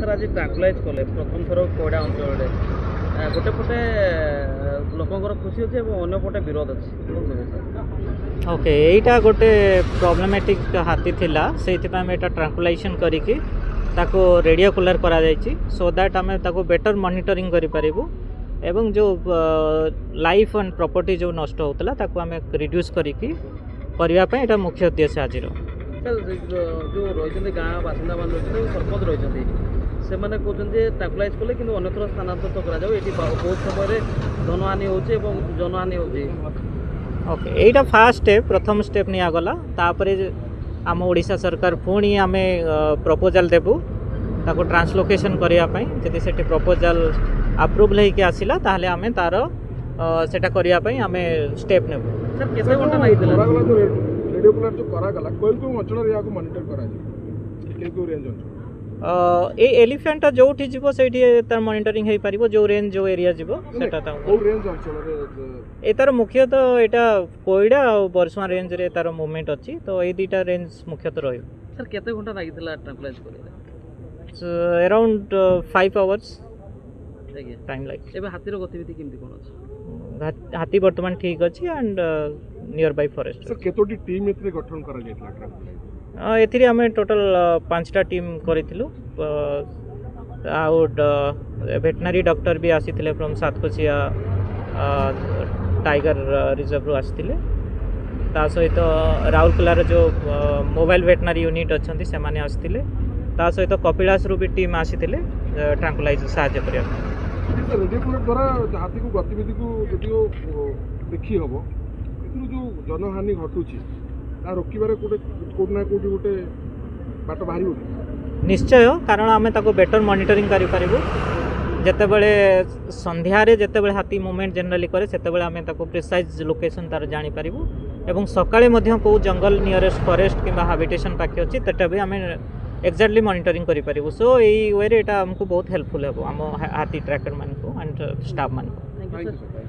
Sir आज ट्रांकुलाइज कले प्रथम थर कोड़ा अंचल गोटे पटे लोकंर खुशी अच्छे और पटे विरोध अच्छे ओके यहीटा गोटे प्रॉब्लमेटिक हाथी थिला से ट्रांकुलाइजेशन करिकी ताको रेडियो कूलर करा जायछि सो दैट आम बेटर मॉनिटरिंग करि परिबु एवं जो लाइफ एंड प्रॉपर्टी जो नष्ट होतला ताको आम रिड्यूस करिकी करबा पय एटा मुख्य उद्देश्य आज जो रही गाँ बासिंदा मान रही सरपंच रही से मैंने कहते ट्रांकुलाइज कले कि अन्यत्र स्थानांतरित कर बहुत समय धनहानि होचे जनहानि होचे ओके यहीटा फास्ट स्टेप प्रथम स्टेप निया गला तापरे आम ओडिशा सरकार पुणी आम प्रपोजल देबू ताको ट्रांसलोकेशन करिया पई जदि सेठी प्रपोजल अप्रूवल होइके आसिला ताहले आमे तार सेटा करिया पई आमे स्टेप नेबू सर केते घंटा लागितला रेडियो कूलर जो करा गला कोई को अंचल या को मॉनिटर करा जे के को रेंज अंचल ए एलिफेंट जोठी जीवो सेठी तार मॉनिटरिंग हेई परिबो जो रेंज जो एरिया जीवो सेटा ता को रेंज अंचल रे ए तार मुख्य तो एटा कोइडा और बरसमा रेंज रे तार मूवमेंट अछि तो ए दुटा रेंज मुख्य तो रहियो सर केते घंटा लागितला ट्रांकुलाइज करे अराउंड 5 आवर्स टाइम लाइक एबे हाथीर गतिविधि केमती कोन अछि हाथी वर्तमान ठीक अछि and nearby forest sir केतोटी टीम एतरे गठन करा जेतला ट्रांकुलाइज एथिरे आमे टोटल 5टा टीम करिथिलु आउट वेटनरी डॉक्टर भी आसीथिले फ्रॉम सातकोशिया टाइगर रिजर्व रो आसीथिले ता सहित राउरकेलार जो मोबाइल वेटनरी यूनिट अछंती से माने आसीथिले ता सहित कपिलास रो भी टीम आसीथिले ट्रांकुलाइज साहाय्य करिया रेडियो कूलर द्वारा हाथी को गतिविधि को जदियो देखी हबो एथुरु जो जनहानि घटुची रोकबार कोना कोटी गोटे बाट बाहर निश्चय कारण आम बेटर मॉनिटरिंग करि परिबु जते बेले संध्या रे जते बेले हाथी मूवमेंट जनरली करे सेते बेले आम प्रिसाइज लोकेशन तार जानि परिबु एवं सकाळे मध्य को जंगल नियरेस्ट फॉरेस्ट किंबा हैबिटेशन पाखे अछि तटा भी आम एक्जाक्टली मॉनिटरिंग करि परिबु सो एई वे रे एटा हमको बहुत हेल्पफुल हेबो हम हाथी ट्रैकर मान को एंड स्टाफ मान को। Thank you sir.